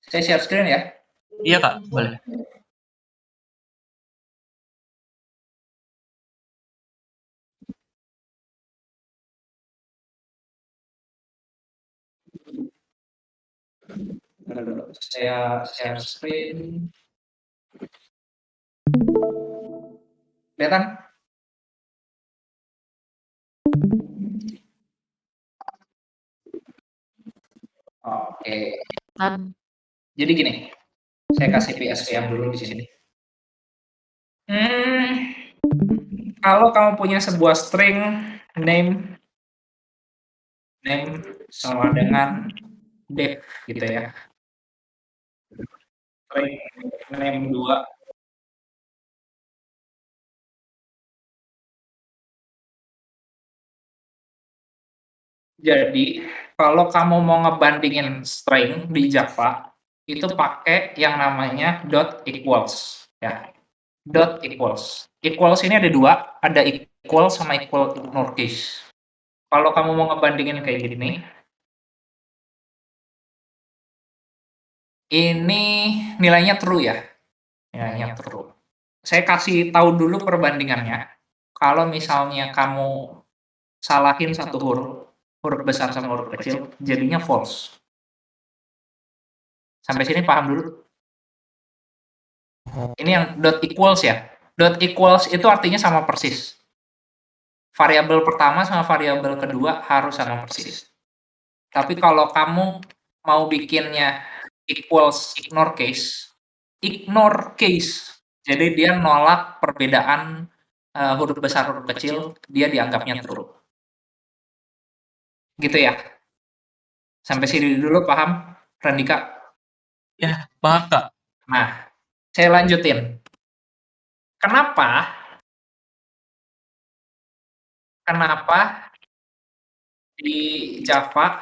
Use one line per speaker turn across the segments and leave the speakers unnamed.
Saya share screen ya.
Iya Kak, boleh.
Saya share screen. Kelihatan? Oke. Jadi gini, saya kasih PSVM dulu di sini. Kalau kamu punya sebuah string name sama dengan def gitu ya. String name 2. Jadi, kalau kamu mau ngebandingin string di Java, itu pakai yang namanya dot equals ya. Dot equals. Equals ini ada dua, ada equal sama equal ignore case. Kalau kamu mau ngebandingin kayak gini, ini nilainya true ya. Nilainya true. Saya kasih tahu dulu perbandingannya. Kalau misalnya kamu salahin satu huruf besar sama huruf kecil, jadinya false. Sampai sini paham dulu? Ini yang dot equals ya. Dot equals itu artinya sama persis. Variabel pertama sama variabel kedua harus sama persis. Tapi kalau kamu mau bikinnya equals ignore case, jadi dia nolak perbedaan huruf besar huruf kecil, dia dianggapnya true. Gitu ya. Sampai sini dulu paham, Randika?
Ya, paham Kak.
Nah, saya lanjutin. Kenapa di Java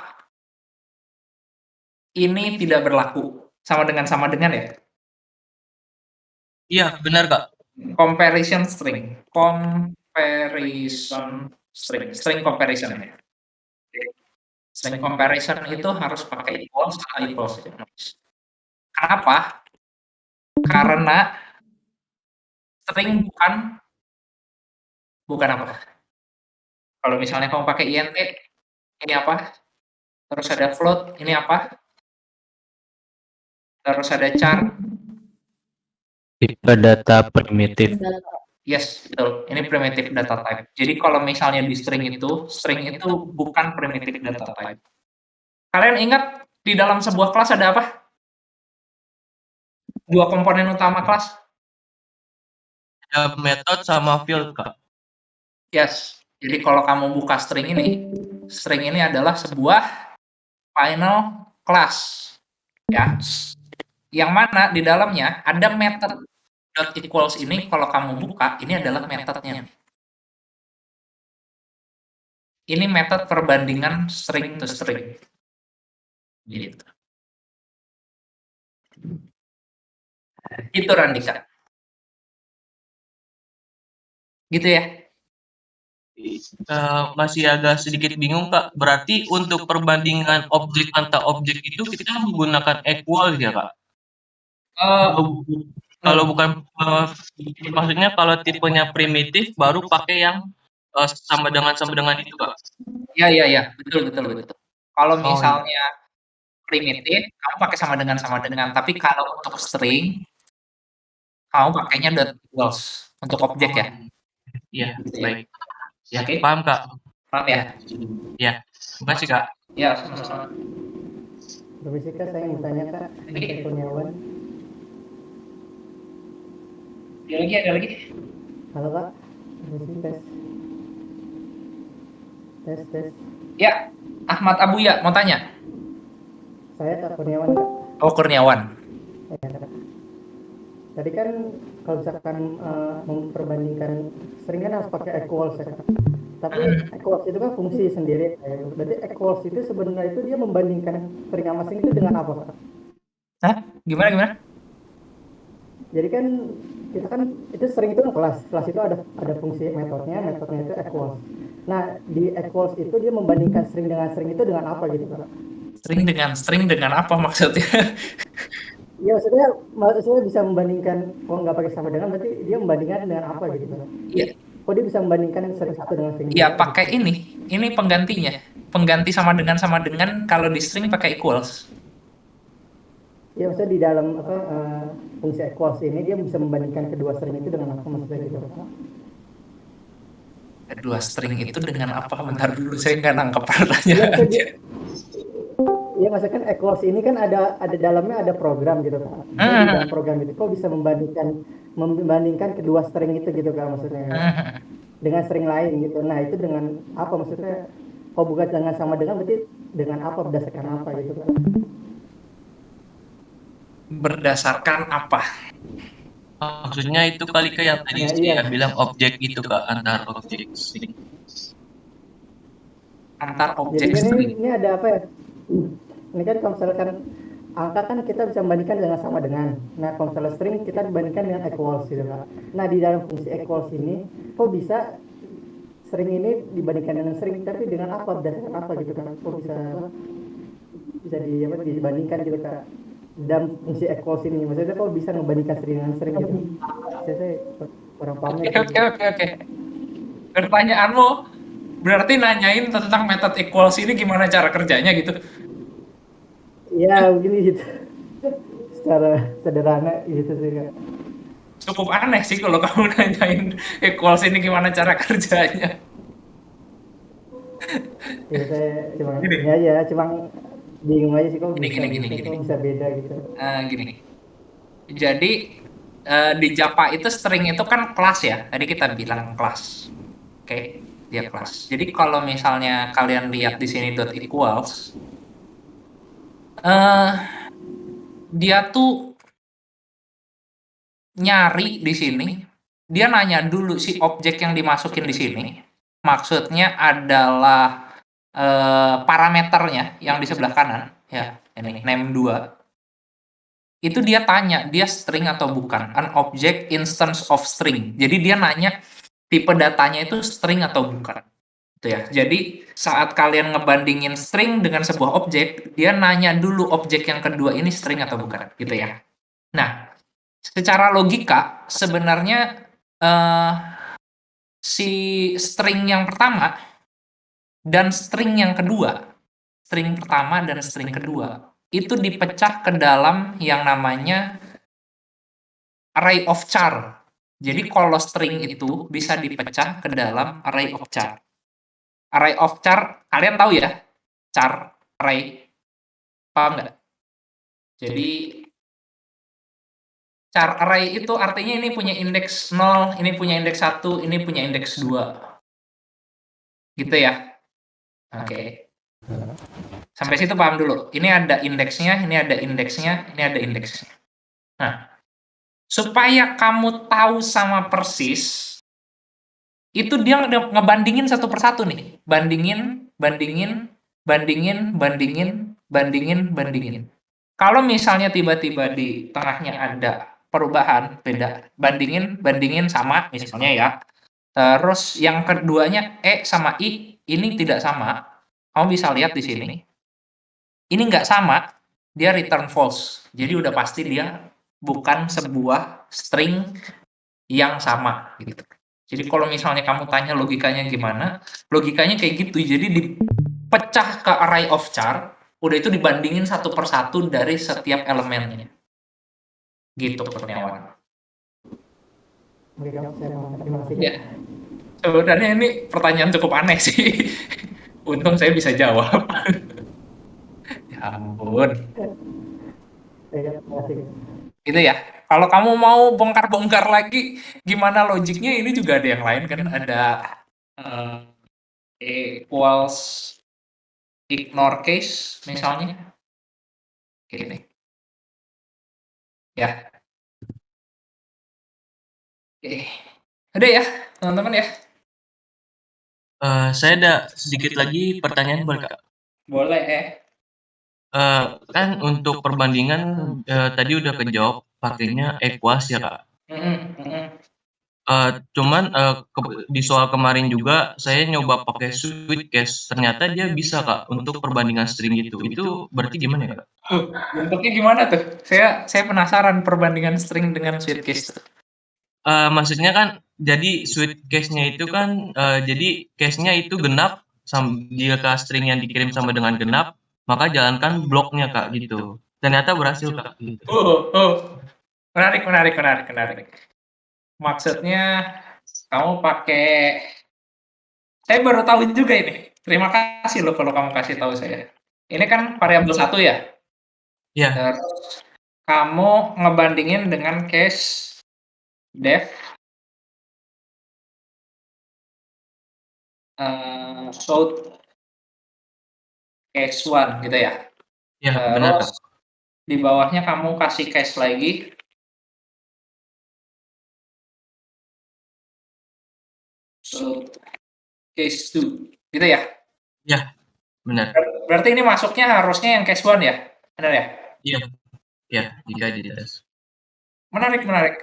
ini tidak berlaku? Sama dengan ya?
Iya, benar Kak.
Comparison string. String comparison ya. String comparison itu harus pakai equals atau equals. Kenapa? Karena string bukan apa? Kalau misalnya kamu pakai int, ini apa? Terus ada float, ini apa? Terus ada char.
Tipe data primitif.
Yes, betul. Ini primitive data type. Jadi kalau misalnya di string itu bukan primitive data type. Kalian ingat di dalam sebuah kelas ada apa? Dua komponen utama kelas?
Ada method sama field Kak.
Yes. Jadi kalau kamu buka string ini adalah sebuah final class. Ya. Yang mana di dalamnya ada method dot equals ini, kalau kamu buka, ini adalah metodenya. Ini metode perbandingan string to string. Gitu. Itu Randika. Gitu ya.
Masih agak sedikit bingung Kak. Berarti untuk perbandingan objek antar objek itu kita menggunakan equal ya Kak? Kalau bukan maksudnya kalau tipenya primitif baru pakai yang sama dengan itu Kak?
Iya, betul. Kalau misalnya primitif, kamu pakai sama dengan. Tapi kalau untuk string, kamu pakainya dot equals untuk objek ya.
Iya, baik. Ya,
Oke.
paham Kak.
Paham ya?
Ya, terima kasih Kak.
Ya, sama-sama.
Permisi Kak, saya mau tanya Kak, Kurniawan.
Ada lagi?
Halo Kak, permisi tes.
Ya, Ahmad Abuya mau tanya.
Saya Kak Kurniawan Kak.
Oh, Kurniawan.
Ya, Kak. Tadi kan kalau misalkan memperbandingkan sering kan harus pakai equals ya Kak. Tapi equals itu kan fungsi sendiri. Berarti equals itu sebenarnya itu dia membandingkan string sama string itu dengan apa Kak?
Hah? Gimana?
Jadi kan kita kan itu string itu kan kelas itu ada fungsi metodenya itu equals. Nah di equals itu dia membandingkan string dengan string itu dengan apa gitu Kak?
String dengan apa maksudnya?
Ya maksudnya bisa membandingkan, kalau nggak pakai sama dengan berarti dia membandingkan dengan apa gitu kan?
Iya,
Kok dia bisa membandingkan string satu dengan string
iya
dua
pakai
gitu?
ini penggantinya. Pengganti sama dengan kalau di string pakai equals.
Ya maksudnya di dalam fungsi equals ini dia bisa membandingkan kedua string itu dengan apa maksudnya gitu kan?
Kedua string itu dengan apa? Bentar dulu, saya nggak nangkep
Ya
pertanyaannya.
maksudnya ya maksudnya kan equals ini kan ada dalamnya ada program gitu kan. Maksudnya di dalam program itu kok bisa membandingkan kedua string itu gitu kan maksudnya kan? Dengan string lain gitu. Nah itu dengan apa maksudnya? Kok bukan dengan sama dengan berarti dengan apa, berdasarkan apa gitu kan?
Berdasarkan apa?
Maksudnya itu kali Kak yang tadi
Nah
saya
iya.
bilang objek itu Kak, antar objek string.
Antar
Jadi
objek
kan
string.
ini ada apa ya? Ini kan kalau misalkan angka kan kita bisa membandingkan dengan sama dengan. Nah kalau misalnya string kita bandingkan dengan equals gitu kan. Nah di dalam fungsi equals ini kok bisa string ini dibandingkan dengan string, tapi dengan apa, berdasarkan apa gitu kan? Kok bisa dibandingkan gitu kan? Dalam fungsi equals ini maksudnya kok bisa membandingkan string dengan string gitu? Saya kurang paham
Oke,
itu.
oke, oke, oke. Pertanyaanmu berarti nanyain tentang method equals ini gimana cara kerjanya gitu.
Ya begini gitu. Secara sederhana gitu sih Kak.
Cukup aneh sih kalau kamu nanyain equals ini gimana cara kerjanya.
Ya saya cuma
Gini,
ini aja, cuma bingung aja sih kok
gini,
bisa
gini, gini,
gitu,
gini.
kok bisa beda gitu.
Gini. Jadi di Java itu string itu kan kelas ya. Tadi kita bilang kelas. Oke, dia kelas. Jadi kalau misalnya kalian lihat di sini dot equals, eh dia tuh nyari di sini, dia nanya dulu si objek yang dimasukin di sini. Maksudnya adalah parameternya yang di sebelah kanan, ya, ini name 2. Itu dia tanya, dia string atau bukan? An object instance of string. Jadi dia nanya tipe datanya itu string atau bukan. Itu ya. Jadi saat kalian ngebandingin string dengan sebuah objek, dia nanya dulu objek yang kedua ini string atau bukan, gitu ya. Nah, secara logika sebenarnya eh, si string yang pertama dan string yang kedua, string pertama dan string kedua, itu dipecah ke dalam yang namanya array of char. Jadi kalau string itu bisa dipecah ke dalam array of char. Array of char, kalian tahu ya? Char, array, paham nggak? Jadi char array itu artinya ini punya indeks 0, ini punya indeks 1, ini punya indeks 2. Gitu ya? Oke. Sampai situ paham dulu. Ini ada indeksnya, ini ada indeksnya, ini ada indeksnya. Nah, supaya kamu tahu sama persis, itu dia ngebandingin satu persatu nih. Bandingin, bandingin, bandingin, bandingin, bandingin, bandingin. Kalau misalnya tiba-tiba di tengahnya ada perubahan, beda. Bandingin, bandingin sama, misalnya ya. Terus yang keduanya, E sama I, ini tidak sama. Kamu bisa lihat di sini. Ini nggak sama, dia return false. Jadi udah pasti dia bukan sebuah string yang sama gitu. Jadi kalau misalnya kamu tanya logikanya gimana, logikanya kayak gitu. Jadi dipecah ke array of char, udah itu dibandingin satu persatu dari setiap elemennya. Gitu Kurniawan.
Oke Kak, saya paham. Terima kasih Kak.
Ya, sebenarnya ini pertanyaan cukup aneh sih. Untung saya bisa jawab. Ya ampun.
Oke, Kak, terima kasih Kak.
Gitu ya. Kalau kamu mau bongkar-bongkar lagi gimana logiknya, ini juga ada yang lain kan, ada equals ignore case misalnya. Gini. Ya. Oke. Udah ya, teman-teman ya.
Saya ada sedikit lagi pertanyaan boleh Kak?
Boleh
Kan untuk perbandingan tadi udah kejawab pakainya equals ya Kak.
Mm-mm, mm-mm.
Cuman, di soal kemarin juga saya nyoba pakai Sweetcase, ternyata dia bisa, Kak, untuk perbandingan string gitu. Itu berarti gimana ya, Kak?
Bentuknya gimana tuh? Saya penasaran perbandingan string dengan Sweetcase tuh.
Maksudnya kan jadi Sweetcase-nya itu kan, jadi case-nya itu genap jika string yang dikirim sama dengan genap, maka jalankan bloknya, Kak, gitu. Ternyata berhasil, Kak, gitu.
Oh. Menarik menarik menarik menarik. Maksudnya kamu pakai saya baru tahu juga ini. Terima kasih loh kalau kamu kasih tahu saya. Ini kan variabel 1 ya?
Iya
Terus kamu ngebandingin dengan case def, show case 1 gitu ya?
iya, benar,
Terus
Kak.
di bawahnya kamu kasih case lagi, show case 2 gitu ya?
Iya, benar.
Berarti ini masuknya harusnya yang case 1 ya? Benar ya?
Iya iya, jika dites.
Menarik menarik.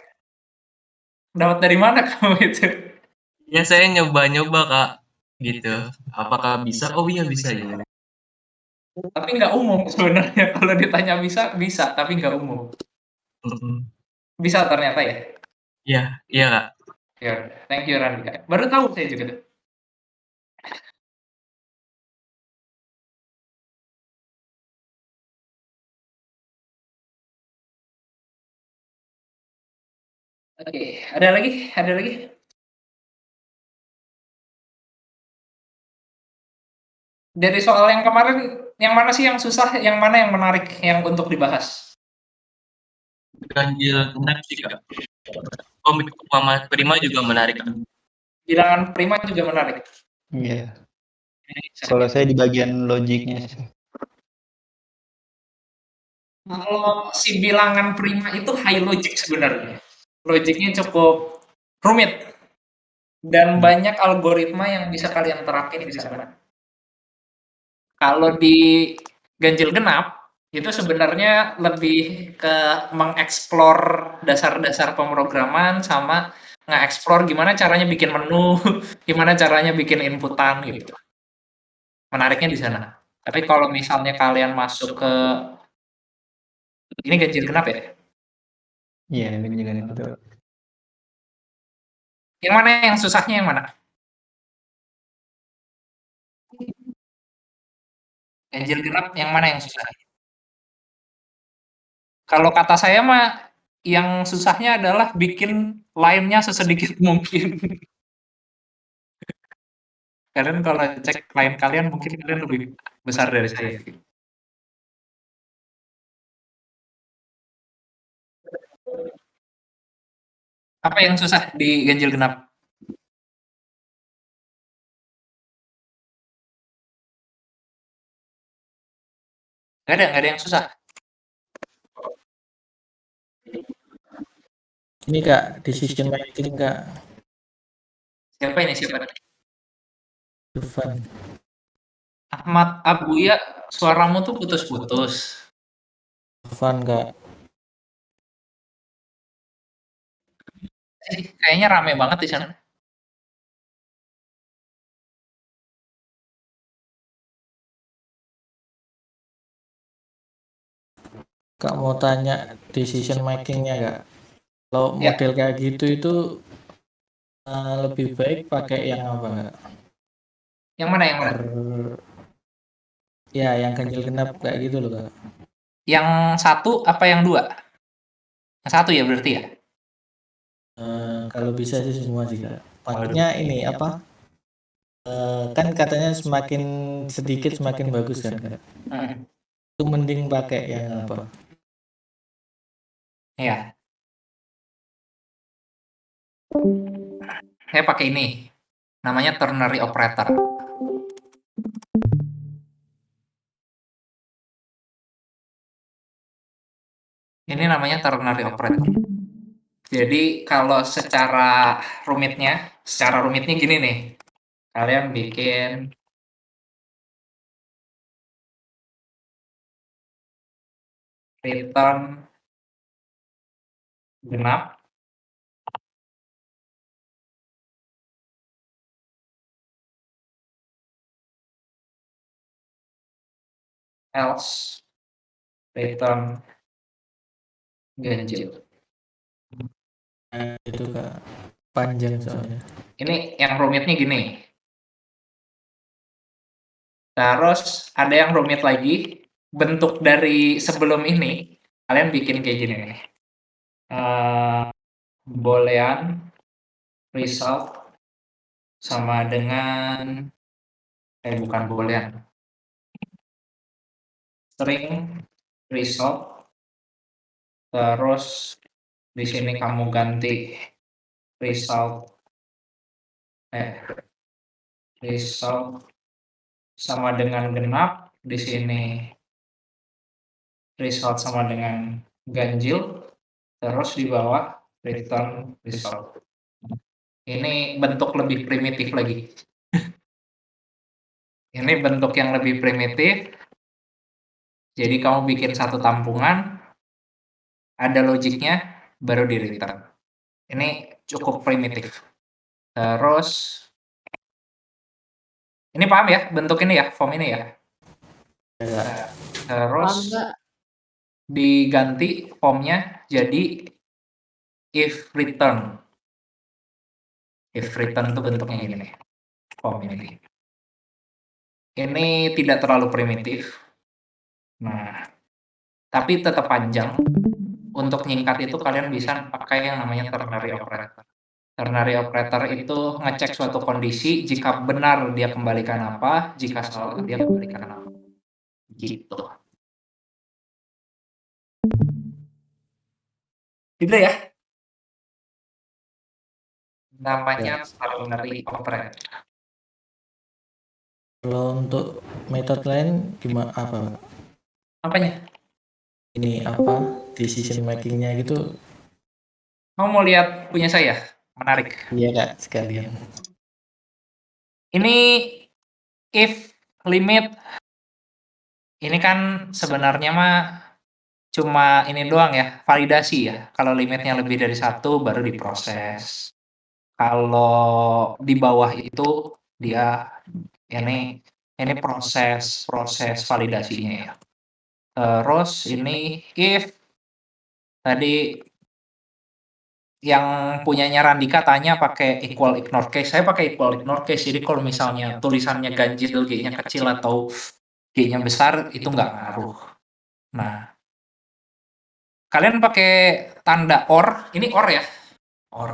Dapat dari mana kamu itu?
Ya saya nyoba-nyoba, Kak, gitu. Apakah bisa? Oh iya bisa ya.
Tapi nggak umum sebenarnya kalau ditanya bisa, bisa, tapi nggak umum.
Mhm.
Bisa ternyata ya?
Iya iya, Kak.
Ya, thank you Randika. Baru tahu saya juga tuh. Oke, ada lagi? Ada lagi? Dari soal yang kemarin, yang mana sih yang susah, yang mana yang menarik yang untuk dibahas?
Ganjil genap sih, Kak. Komik Upama Prima juga menarik, Kak.
Bilangan prima juga menarik.
Iya.
Ini
Kalau
saja.
saya di bagian logiknya sih.
Kalau si bilangan prima itu high logic sebenarnya. Logiknya cukup rumit dan banyak algoritma yang bisa kalian terapin di sana. Kalau di ganjil genap, itu sebenarnya lebih ke mengeksplor dasar-dasar pemrograman sama ngeeksplor gimana caranya bikin menu, gimana caranya bikin inputan gitu. Menariknya di sana. Tapi kalau misalnya kalian masuk ke ini ganjil genap ya?
Iya, ini juga itu.
Yang mana yang susahnya yang mana? Ganjil genap yang mana yang susah? Kalau kata saya mah yang susahnya adalah bikin line-nya sesedikit mungkin. Kalian kalau cek line kalian mungkin kalian lebih besar dari saya. Apa yang susah di ganjil genap? Nggak ada yang susah.
Ini Kak, decision making Kak,
Siapa ini siapa?
Dufan.
Ahmad Abuya, suaramu tuh putus-putus.
Dufan Kak.
Kayaknya rame banget di sana.
Kak mau tanya decision makingnya Kak. Kalau
Ya.
model kayak gitu itu lebih baik pakai yang apa Kak?
Yang mana yang mana?
Ya yang ganjil genap kayak gitu loh Kak.
Yang satu apa yang dua? Yang satu ya berarti ya?
Kalau bisa sih semua sih Kak. Maksudnya ini apa? Kan katanya semakin sedikit semakin bagus kan Kak. Itu mending pakai yang apa?
Iya. Saya pakai ini. Namanya ternary operator. Ini namanya ternary operator. Jadi kalau secara rumitnya gini nih. Kalian bikin return genap else, return ganjil.
Nah, itu Kak. Panjang soalnya.
Ini yang rumitnya gini. Terus ada yang rumit lagi, bentuk dari sebelum ini, kalian bikin kayak gini nih. Boolean result sama dengan bukan boolean. String result, terus di sini kamu ganti result sama dengan genap, di sini result sama dengan ganjil, terus di bawah return result. Ini bentuk lebih primitif lagi. Ini bentuk yang lebih primitif. Jadi kamu bikin satu tampungan, ada logiknya, baru di return. Ini cukup primitif. Terus ini paham ya bentuk ini ya, form ini ya.
Ya,
Terus diganti formnya jadi if return. If return itu bentuknya gini nih, form ini. Ini tidak terlalu primitif. Nah, tapi tetap panjang. Untuk nyingkat itu kalian bisa pakai yang namanya ternary operator. Ternary operator itu ngecek suatu kondisi, jika benar dia kembalikan apa, jika salah dia kembalikan apa. Gitu. Gitu ya. Namanya ternary operator.
kalau untuk metode lain gimana apa Kak?
Apanya?
Ini apa decision makingnya gitu?
Kamu mau lihat punya saya? Menarik.
Iya Kak, sekalian.
Ini if limit. Ini kan sebenarnya mah cuma ini doang ya, validasi ya. Kalau limitnya lebih dari 1 baru diproses. Kalau di bawah itu dia ini proses validasinya ya. Terus ini if tadi yang punyanya Randika tanya pakai equal ignore case. Saya pakai equal ignore case. Jadi kalau misalnya tulisannya ganjil, G-nya kecil atau G-nya besar itu nggak ngaruh. Nah, kalian pakai tanda OR, ini OR ya? OR.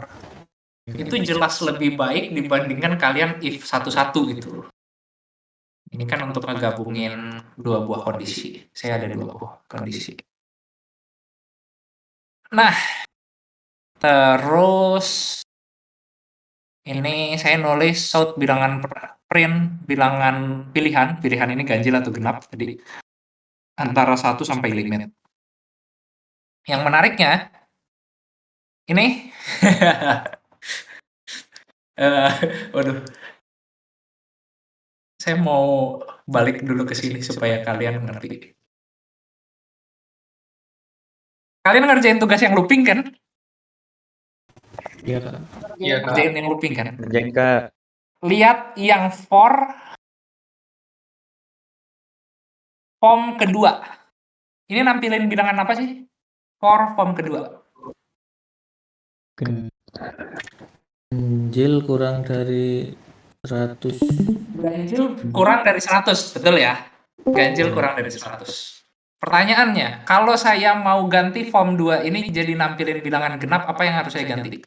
Itu jelas lebih baik dibandingkan kalian if satu-satu gitu. Ini kan untuk ngegabungin dua buah kondisi. Saya ada dua buah kondisi. Nah, terus ini saya nulis shout bilangan print bilangan pilihan ini ganjil atau genap tadi antara 1 sampai limit. Yang menariknya ini waduh. Saya mau balik dulu ke sini supaya kalian ngerti. Kalian ngerjain tugas yang looping kan?
Iya Kak.
Iya, Kak.
Ngerjain yang looping kan?
Kerjain Kak.
Lihat yang for form kedua. Ini nampilin bilangan apa sih? For form kedua.
Ganjil kurang dari 100.
Ganjil kurang dari 100, betul ya? Ganjil kurang dari 100. Pertanyaannya, kalau saya mau ganti form 2 ini jadi nampilin bilangan genap, apa yang harus saya ganti?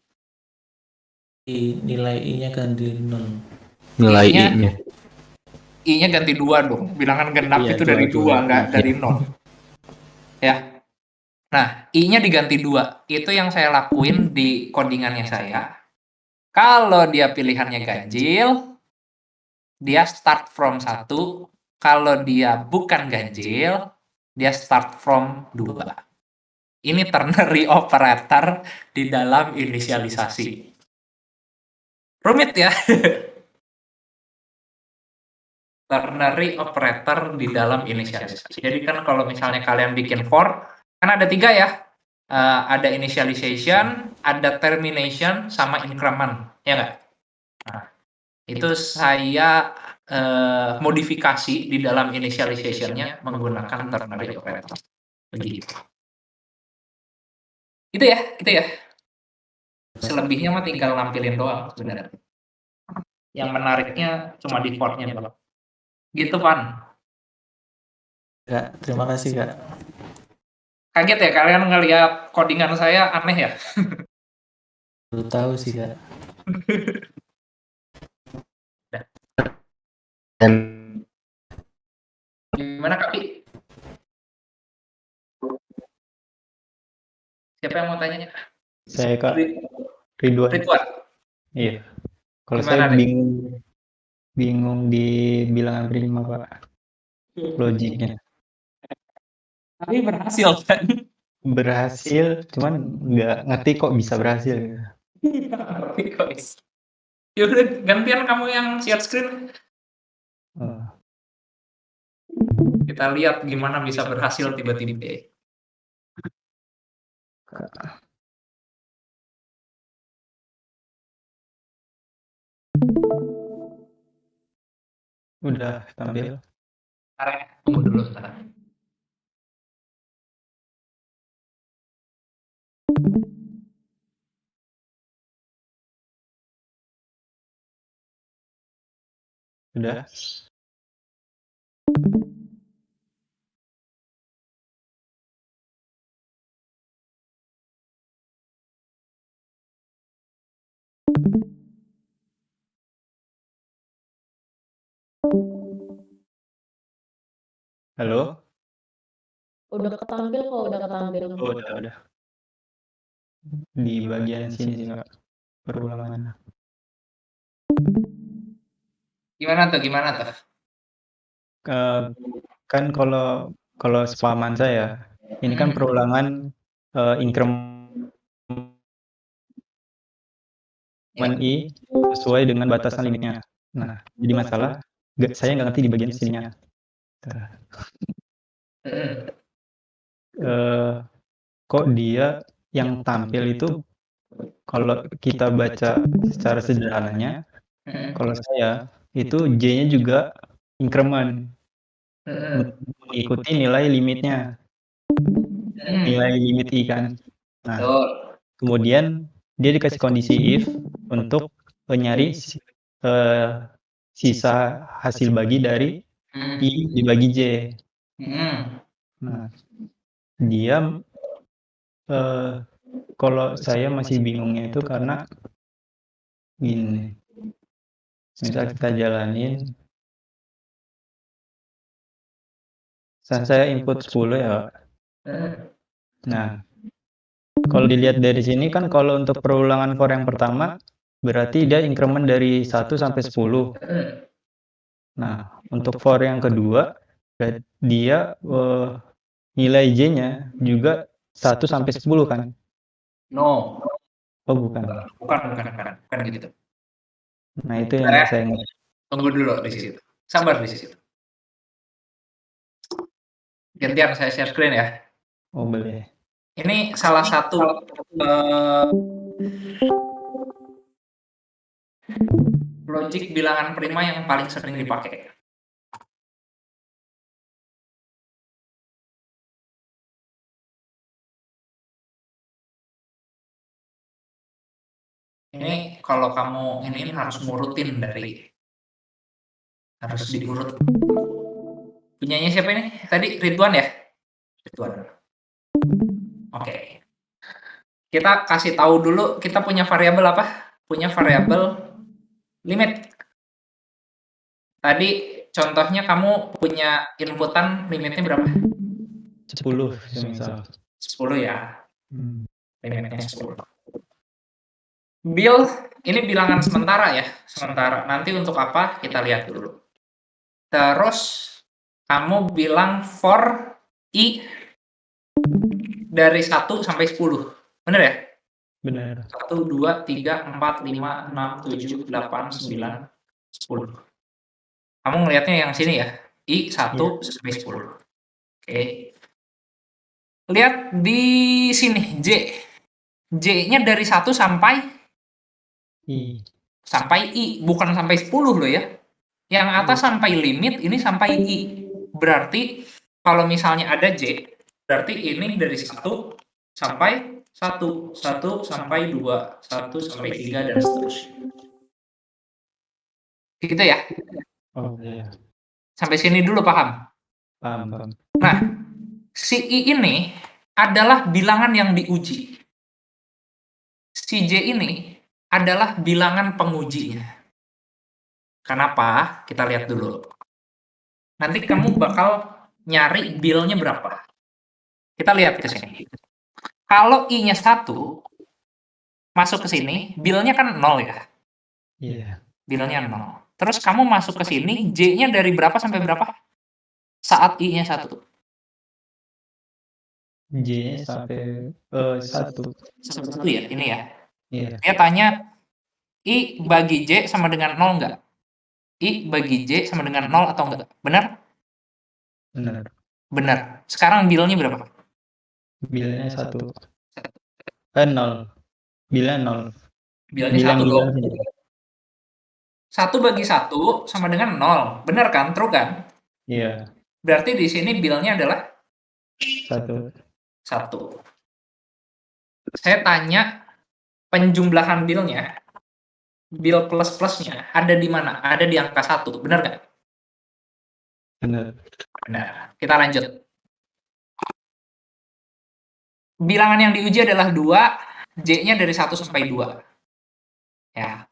Nilai I-nya ganti 0.
Nilai
I-nya
I-nya.
I-nya ganti 2 dong. Bilangan genap
Iya,
itu dari 2, nggak dari 0. Ya. Nah, I-nya diganti 2. Itu yang saya lakuin di codingannya saya. Kalau dia pilihannya ganjil, dia start from 1. Kalau dia bukan ganjil, dia start from 2. Ini ternary operator di dalam inisialisasi. Rumit ya? Ternary operator di dalam inisialisasi. Jadi kan kalau misalnya kalian bikin for, kan ada 3 ya. Ada initialization, ada termination, sama increment. Ya nggak? Nah, itu saya modifikasi di dalam initialization-nya menggunakan ternary operator. Begitu. Itu ya. Selebihnya mah tinggal nampilin doang sebenarnya. Yang menariknya cuma default-nya doang. Gitu, Pan.
Kak, terima kasih Kak.
Kaget ya kalian ngelihat codingan saya aneh ya?
Baru tahu sih Kak.
Gimana Kak Pi? Siapa yang mau tanya?
Saya Kak Ridwan.
Ridwan.
Iya. Kalau
Gimana,
saya
Rid?
bingung di bilangan prima Pak. Logiknya.
Tapi berhasil kan?
Berhasil, cuman nggak ngerti kok bisa berhasil.
Ngerti kok. Yaudah, gantian kamu yang share screen.
Oh,
Kita lihat gimana bisa berhasil tiba-tiba.
udah tampil.
Tarik, tunggu dulu sebentar.
Udah. Halo?
Udah ketampil kok, udah ketampil.
Oh, udah. Di bagian sini sih Kak. Perulangan.
Gimana tuh?
Kan kalau sepahaman saya, ini kan perulangan increment I sesuai dengan batasan limitnya. Nah, jadi masalah saya nggak ngerti di bagian sininya. Kok dia yang tampil itu kalau kita baca secara sederhananya, kalau saya itu J-nya juga increment mengikuti nilai limitnya, nilai limit I kan. Nah, kemudian dia dikasih kondisi if untuk nyari sisa hasil bagi dari I dibagi J. Nah, dia kalau saya masih bingungnya itu karena gini, misal kita jalanin, saya input 10 ya. Nah, kalau dilihat dari sini kan kalau untuk perulangan for yang pertama, berarti dia increment dari 1 sampai 10. Nah, untuk for yang kedua, dia nilai J-nya juga 1 sampai 10 kan?
No.
Oh, bukan.
Bukan gitu.
Nah, itu yang nggak saya ngerti.
Tunggu dulu di situ. Sabar di situ. Gantian saya share screen ya.
Oh, boleh.
Ini salah satu logik bilangan prima yang paling sering dipakai. Ini kalau kamu ini harus ngurutin harus diurut. Punyanya siapa ini? Tadi Ridwan ya? Ridwan. Oke. Kita kasih tahu dulu kita punya variabel apa? Punya variabel limit. Tadi contohnya kamu punya inputan limitnya berapa?
10 misal.
10 ya. Limitnya 10. Bill, ini bilangan sementara ya. Sementara. Nanti untuk apa? Kita lihat dulu. Terus kamu bilang for I dari 1 sampai 10. Bener ya?
Benar.
1, 2, 3, 4, 5, 6, 7, 8, 9, 10. Kamu ngelihatnya yang sini ya? I 1 sampai 10. Oke. Lihat di sini J. J-nya dari 1 sampai
I.
I, bukan sampai 10 loh ya. Yang atas sampai limit, ini sampai I. Berarti kalau misalnya ada J, berarti ini dari 1 sampai 1, 1 sampai 2, 1 sampai 3, dan seterusnya. Gitu ya?
Oh iya,
Sampai sini dulu paham?
paham.
Nah, si I ini adalah bilangan yang diuji. Si J ini adalah bilangan pengujinya. Kenapa? Kita lihat dulu. Nanti kamu bakal nyari bill-nya berapa. Kita lihat ke sini. Kalau I-nya 1, masuk ke sini, bill-nya kan 0 ya.
Iya,
Bill-nya 0. Terus kamu masuk ke sini, J-nya dari berapa sampai berapa? Saat I-nya 1.
J-nya sampai 1.
Sampai 1 ya, ini ya.
Iya,
Dia tanya, I bagi J sama dengan 0 nggak? I bagi J sama dengan 0 atau enggak? Benar?
benar.
Benar. Sekarang bill-nya berapa?
Bilnya 1. 0. Bilnya 0.
Bill-nya
Bilang
1 dong.
sini.
1 bagi 1 sama dengan 0. Benar kan? True kan?
Iya,
Berarti di sini bill-nya adalah
1.
1. Saya tanya penjumlahan bill-nya, bill plus-plusnya ada di mana? Ada di angka 1. Benar nggak?
Benar.
Benar. Kita lanjut. Bilangan yang diuji adalah 2, J-nya dari 1 sampai 2. Ya.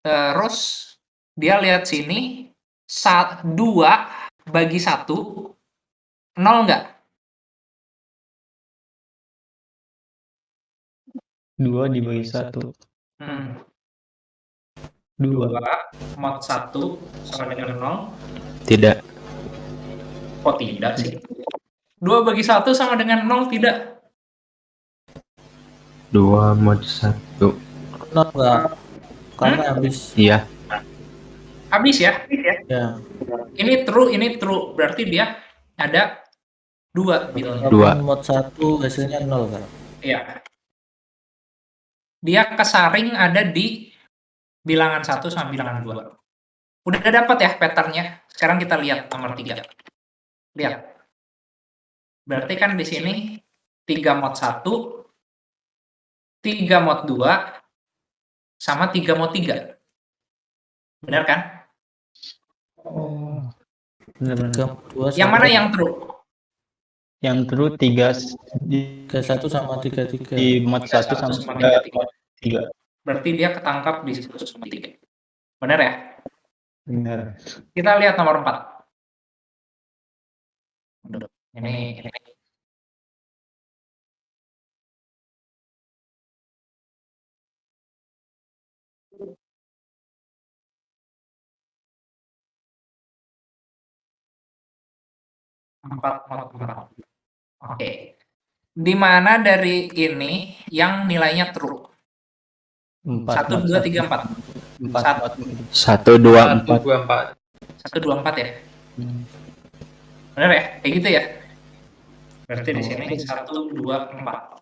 Terus dia lihat sini, 2 bagi 1, 0 nggak?
2 dibagi 1. 2.
2 mod 1 sama dengan 0.
Tidak.
Kok tidak sih? 2 bagi 1 sama dengan 0 tidak?
2 mod 1.
Not enggak. Karena habis.
Iya.
Habis ya?
Ya.
Ini true. Berarti dia ada 2 bill-nya.
2.
Mod 1 hasilnya 0 kan?
Iya. Dia kesaring ada di bilangan 1 sama bilangan 2. Udah dapat ya pattern-nya? Sekarang kita lihat nomor 3. Lihat. Berarti kan di sini 3 mod 1, 3 mod 2, sama 3 mod 3. Benar kan?
Oh. Benar.
Yang mana yang true?
Yang true 3 di
31 sama 33.
mod 1 sama 3.
Berarti dia ketangkap di 1 sama 3. Benar ya?
Benar.
Kita lihat nomor 4. Ini. Empat. Oke. Di mana dari ini yang nilainya true? 1, 2, 3, 4.
1, 2, 4.
1, 2, 4 ya? Benar ya? Kayak gitu ya? Berarti di sini 1, 2, 4.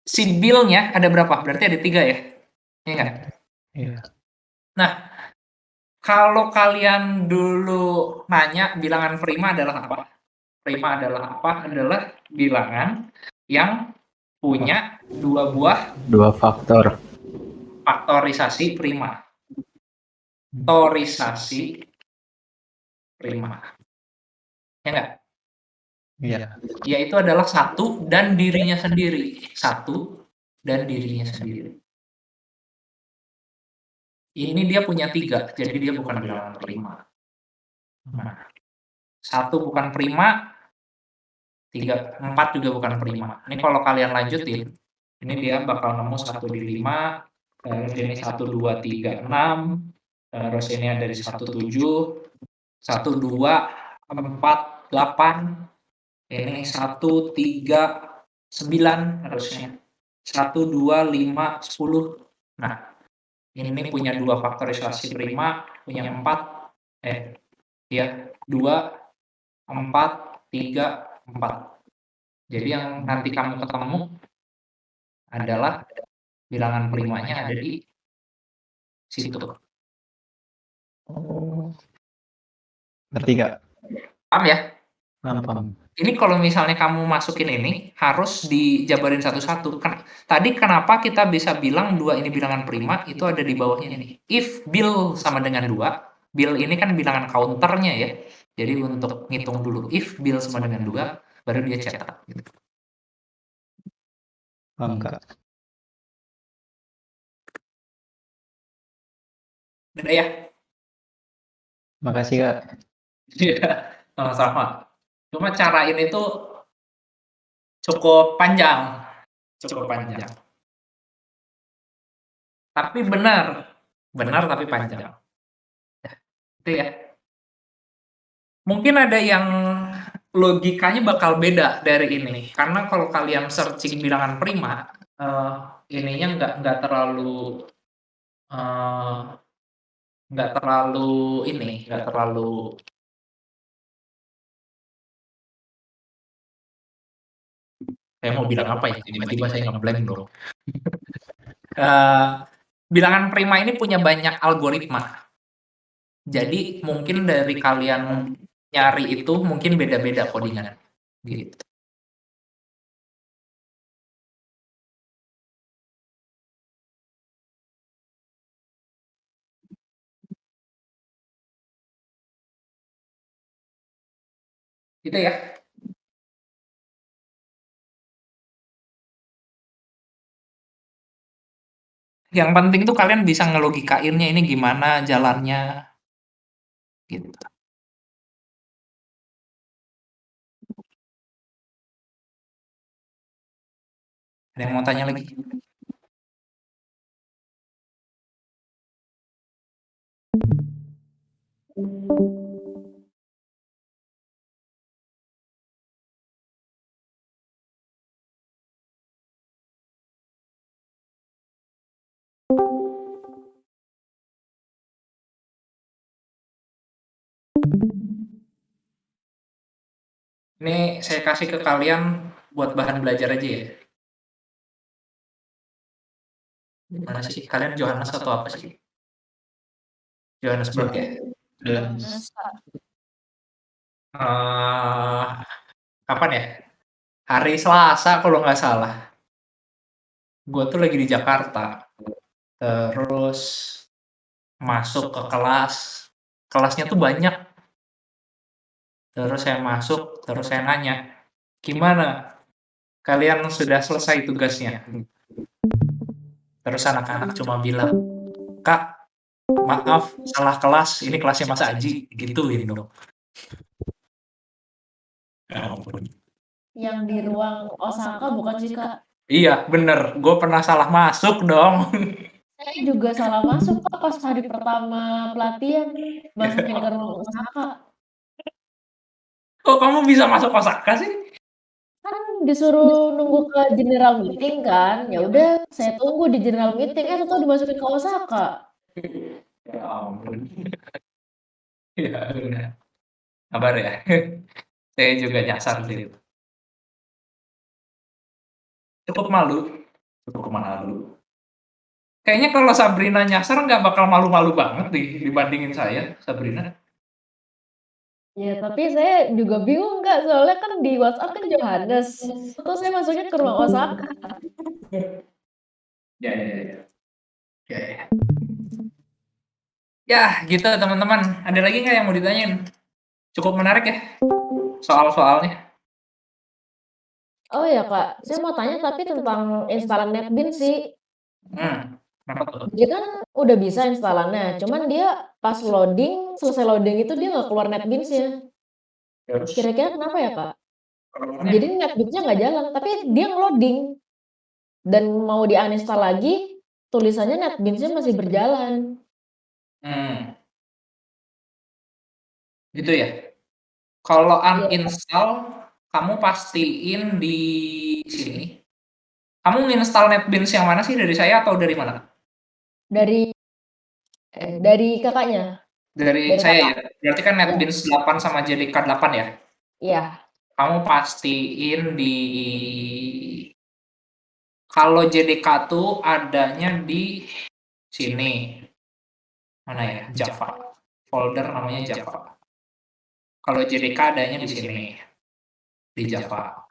Si bill-nya ada berapa? Berarti ada 3 ya? Iya nggak?
Iya.
Nah, kalau kalian dulu nanya bilangan prima adalah apa? Prima adalah apa? Adalah bilangan yang punya 2 buah
2 faktor.
faktorisasi prima. Faktorisasi prima. Ya nggak?
Iya.
Yaitu adalah 1 dan dirinya sendiri. 1 dan dirinya sendiri. Ini dia punya 3, jadi dia bukan bilangan prima. Nah, 1 bukan prima, 3, 4 juga bukan prima. Ini kalau kalian lanjutin, ini dia bakal nemu 1 di 5, terus ini 1, 2, 3, 6, terus ini ada di 1, 7, 1, 2, 4, 8, ini 1, 3, 9 harusnya. 1, 2, 5, 10. Nah, ini punya 2 faktorisasi prima, punya 4, ya 2, 4, 3, 4. Jadi yang nanti kamu ketemu adalah bilangan primanya ada di situ.
Oh.
Ngerti Kak?
Paham ya?
Paham.
Ini kalau misalnya kamu masukin ini harus dijabarin satu-satu. Tadi kenapa kita bisa bilang 2 ini bilangan prima itu ada di bawahnya nih. If bill sama dengan 2, bill ini kan bilangan counternya ya. Jadi untuk ngitung dulu if bill sama dengan 2 baru dia cetak gitu.
Paham Kak.
Udah ya?
Makasih Kak.
Iya, sama-sama. Cuma cara ini tuh cukup panjang. Tapi benar tapi panjang. Itu ya. Mungkin ada yang logikanya bakal beda dari ini. Karena kalau kalian searching bilangan prima, ininya nggak terlalu saya mau bilang apa ya? Tiba-tiba saya nge-blank dong. Bilangan prima ini punya banyak algoritma. Jadi mungkin dari kalian nyari itu mungkin beda-beda codingan. Gitu. Gitu ya. Yang penting tuh kalian bisa ngelogikainnya ini gimana jalannya. Gitu. Ada yang mau tanya lagi? Ini saya kasih ke kalian buat bahan belajar aja ya. Mana sih? Kalian Johannes atau apa sih? Johannesburg ya?
Dan
Kapan ya? Hari Selasa kalau nggak salah. Gue tuh lagi di Jakarta. Terus masuk ke kelas. Kelasnya tuh banyak. Terus saya masuk, terus saya nanya, gimana? Kalian sudah selesai tugasnya? Terus anak-anak cuma bilang, Kak, maaf, salah kelas. Ini kelasnya Mas Aji. Gituin dong. Ya ampun.
Yang di ruang Osaka bukan sih, Kak?
Iya, bener. Gue pernah salah masuk dong.
Saya juga salah masuk, Kak, pas hari pertama pelatihan. Masukin ke ruang Osaka.
Kok kamu bisa masuk Osaka sih?
Kan disuruh nunggu ke general meeting kan. Ya udah, saya tunggu di general meeting. Tahu dimasukin ke Osaka.
Ya ampun. Iya, benar. Kabar ya. Saya juga nyasar sih. Cukup malu. Kayaknya kalau Sabrina nyasar nggak bakal malu-malu banget dibandingin saya, Sabrina.
Ya, tapi saya juga bingung, Kak. Soalnya kan di WhatsApp kan Johannes. Terus saya masuknya ke ruang Osaka.
Ya. Ya, gitu teman-teman. Ada lagi nggak yang mau ditanyain? Cukup menarik ya soal-soalnya.
Oh ya, Kak. Saya mau tanya tapi tentang instalan NetBeans sih.
Kenapa tuh?
Dia kan udah bisa instalannya. Cuman dia pas loading, selesai loading itu dia nggak keluar NetBeans-nya.
Terus
Kira-kira kenapa ya, Kak?
keluarnya?
Jadi NetBeans-nya nggak jalan, tapi dia nge-loading. Dan mau di-uninstall lagi, tulisannya NetBeans-nya masih berjalan.
Gitu ya. Kalau uninstall, kamu pastiin di sini. Kamu nginstal NetBeans yang mana sih, dari saya atau dari mana?
Dari kakaknya.
Dari saya
kakak.
ya. Berarti kan NetBeans 8 sama JDK 8 ya.
Iya.
Kamu pastiin kalau JDK tuh adanya di sini. mana ya? Java. Folder namanya Java. Kalau JDK adanya di sini, di Java.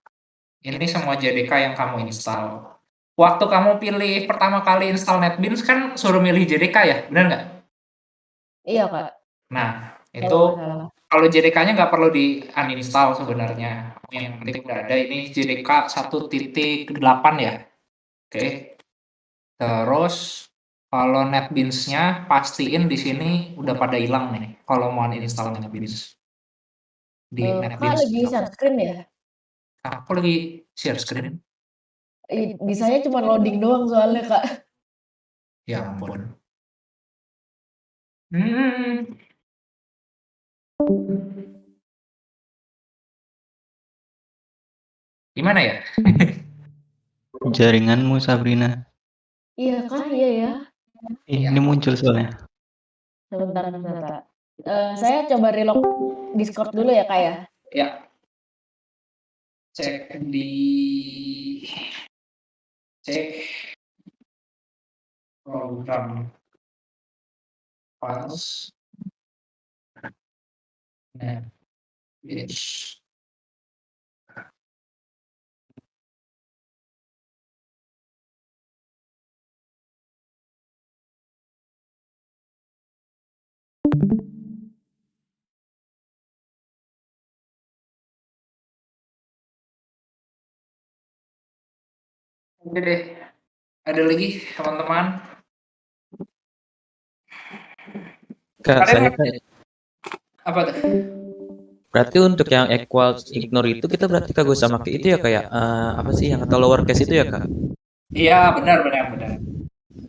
Ini semua JDK yang kamu install. Waktu kamu pilih pertama kali install NetBeans kan suruh milih JDK ya, benar nggak?
Iya, Kak.
Nah, itu
Kalau nggak salah.
kalau JDK-nya nggak perlu di uninstall sebenarnya. Yang penting udah ada ini JDK 1.8 ya. Oke. Terus kalau NetBeans-nya pastiin di sini udah pada hilang nih kalau mau uninstall NetBeans. Di
Kak
NetBeans.
lagi share screen ya?
Aku lagi share screen.
Di saya cuma loading doang soalnya, Kak.
Ya ampun. Hmm. Gimana ya?
Jaringanmu Sabrina.
Iya, Kak, iya ya.
Ini muncul soalnya.
Sebentar, Kak. Saya coba reload Discord dulu ya, Kak ya.
Ya. Cek program files. Nah, yes. Oke deh. Ada lagi teman-teman?
Kak,
Kalian
saya
ngerti apa tuh?
berarti untuk yang equals ignore itu kita berarti kagak usah pakai itu ya kayak apa sih yang atau lowercase itu ya kak?
Iya, benar.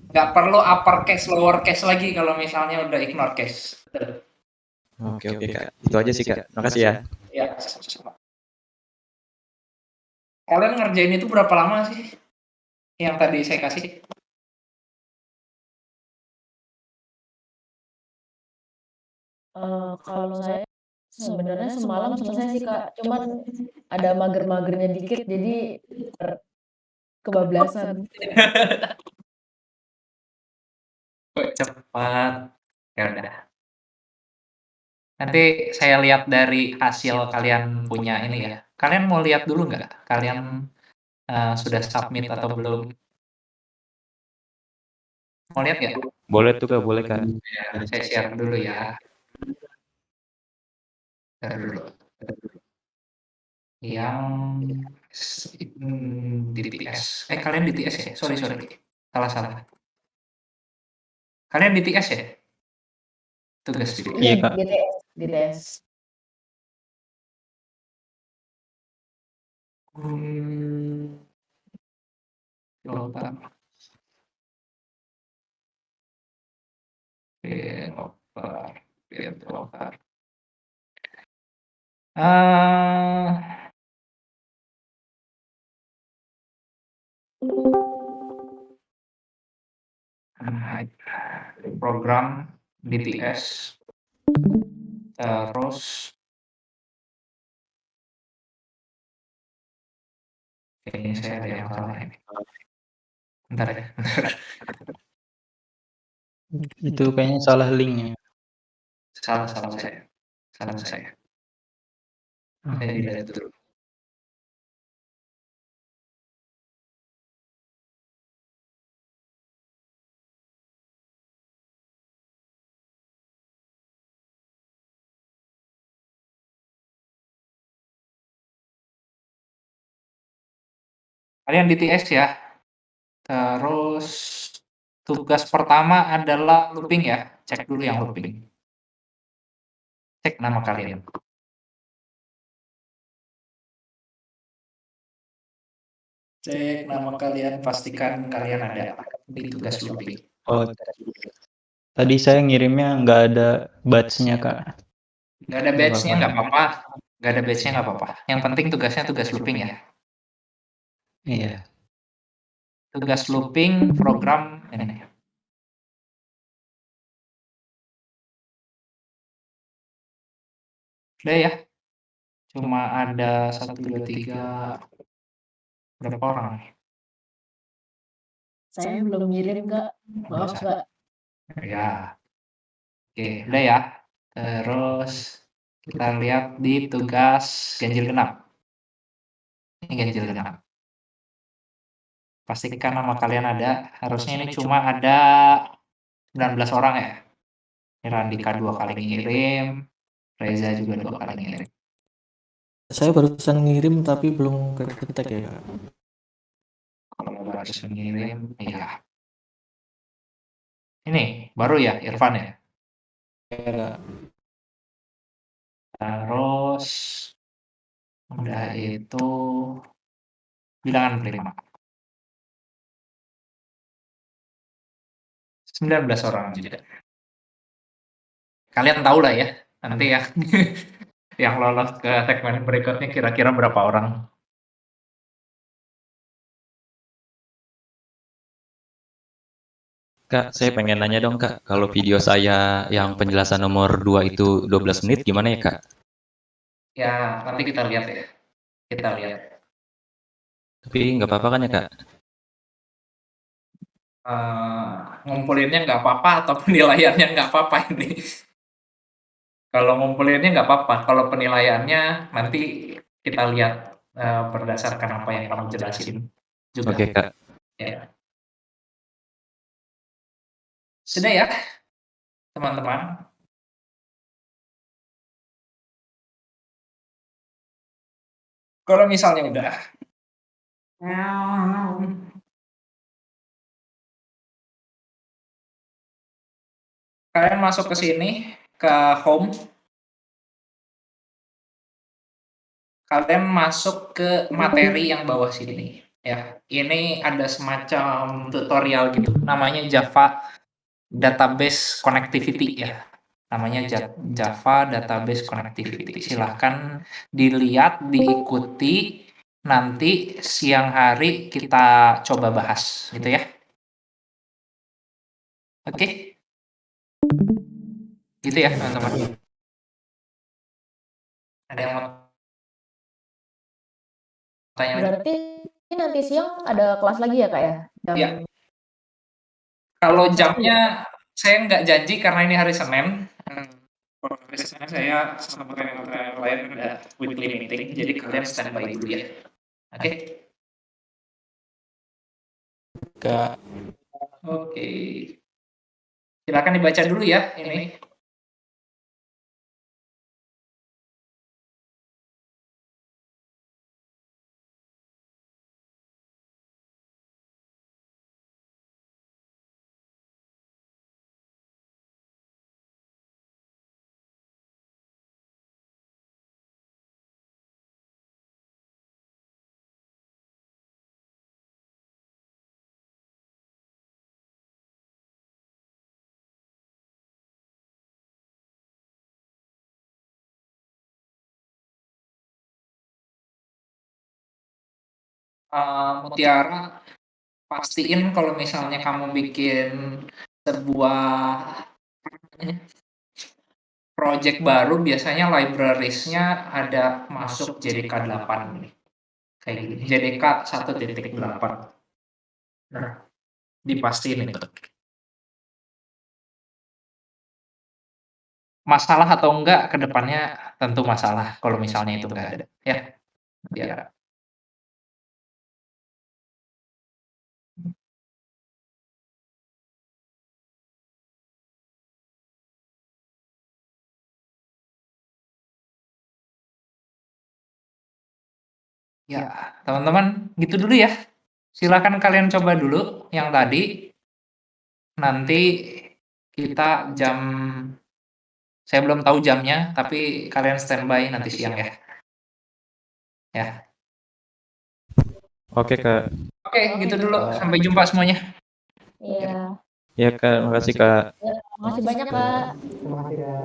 Nggak perlu uppercase, lowercase lagi kalau misalnya udah ignore case.
Oke kak, itu aja sih kak. Makasih ya.
Ya, sama-sama. Kalian ngerjain itu berapa lama sih? Yang tadi saya kasih?
Kalau saya sebenarnya semalam selesai sih, Kak. Cuman ada mager-magernya dikit jadi kebablasan.
Kok cepat? Ya udah. Nanti saya lihat dari hasil kalian punya ini ya. Kalian mau lihat dulu nggak? Kalian sudah submit atau belum? Mau lihat nggak?
Boleh tuh kak, boleh kak.
Ya, saya share dulu ya. Share dulu. Yang DTS. Kalian DTS ya? Sorry. Salah. Kalian DTS ya? Tugas DTS.
Iya, Kak.
GTS.
Developer. Program DTS. Terus kayaknya saya ada yang salah ini. Bentar ya.
Itu kayaknya salah linknya.
Salah saya. Saya dilihat dulu. Kalian DTS ya. Terus tugas pertama adalah looping ya. Cek dulu yang looping. Cek nama kalian. Cek nama kalian, pastikan kalian ada di tugas looping.
Oh, tadi saya ngirimnya nggak ada batch-nya, Kak.
Nggak ada batch-nya nggak apa-apa. Nggak ada batch-nya nggak apa-apa. Yang penting tugasnya tugas looping ya.
Iya.
Tugas looping program ini. Udah ya. Cuma ada 1, 2, 3. Berapa orang nih?
Saya belum ngirim, Kak. Maaf, Kak.
Ya. Oke, udah ya. Terus kita lihat di tugas ganjil genap. Ini ganjil genap. Pastikan nama kalian ada. Harusnya ini cuma ada 19 orang ya. Ini Randika 2 kali ngirim, Reza juga 2 kali ngirim.
Saya barusan ngirim tapi belum ketik ya, Kak.
Kalau baru ngirim, iya. Ini baru ya, Irfan ya.
Ya,
Terus udah itu bilangan prima. 19 orang juga. Kalian tahu lah ya, nanti ya yang lolos ke segmen berikutnya kira-kira berapa orang.
Kak, saya pengen nanya dong Kak, kalau video saya yang penjelasan nomor 2 itu 12 menit gimana ya Kak?
Ya, nanti kita lihat ya. Kita lihat.
Tapi nggak apa-apa kan ya Kak?
Ngumpulinnya nggak apa-apa atau penilaiannya nggak apa-apa ini. Kalau ngumpulinnya nggak apa-apa, kalau penilaiannya nanti kita lihat berdasarkan apa yang kamu jelasin juga.
Oke Kak.
Ya. Sudah ya, teman-teman. Kalau misalnya udah, kalian masuk ke sini, ke home. Kalian masuk ke materi yang bawah sini. Ya, ini ada semacam tutorial gitu, namanya Java Database Connectivity ya. Namanya Java Database Connectivity. Silahkan dilihat, diikuti. Nanti siang hari kita coba bahas, gitu ya. Oke? Gitu ya, teman-teman. Ada yang mau tanya lagi?
Berarti nanti siang ada kelas lagi ya Kak ya?
Iya. Kalau jamnya saya nggak janji karena ini hari Senin. Kalau hari Senin saya sama yang lain ada weekly meeting, jadi kalian standby dulu ya. Oke?
Kak.
Oke. Silakan dibaca dulu ya ini. Mutiara, pastiin kalau misalnya kamu bikin sebuah project baru, biasanya libraries-nya ada masuk JDK 8 nih. Kayak gini, JDK 1.8. Nah, dipastiin itu. Masalah atau enggak ke depannya tentu masalah kalau misalnya itu enggak ada, ya. Biar ya, teman-teman, gitu dulu ya. Silakan kalian coba dulu yang tadi. Nanti kita saya belum tahu jamnya, tapi kalian standby nanti siang ya. Ya.
Oke Kak.
Oke, gitu dulu. Sampai jumpa semuanya.
Iya.
Ya Kak, makasih Kak.
Ya, makasih banyak Kak.
Terima kasih ya.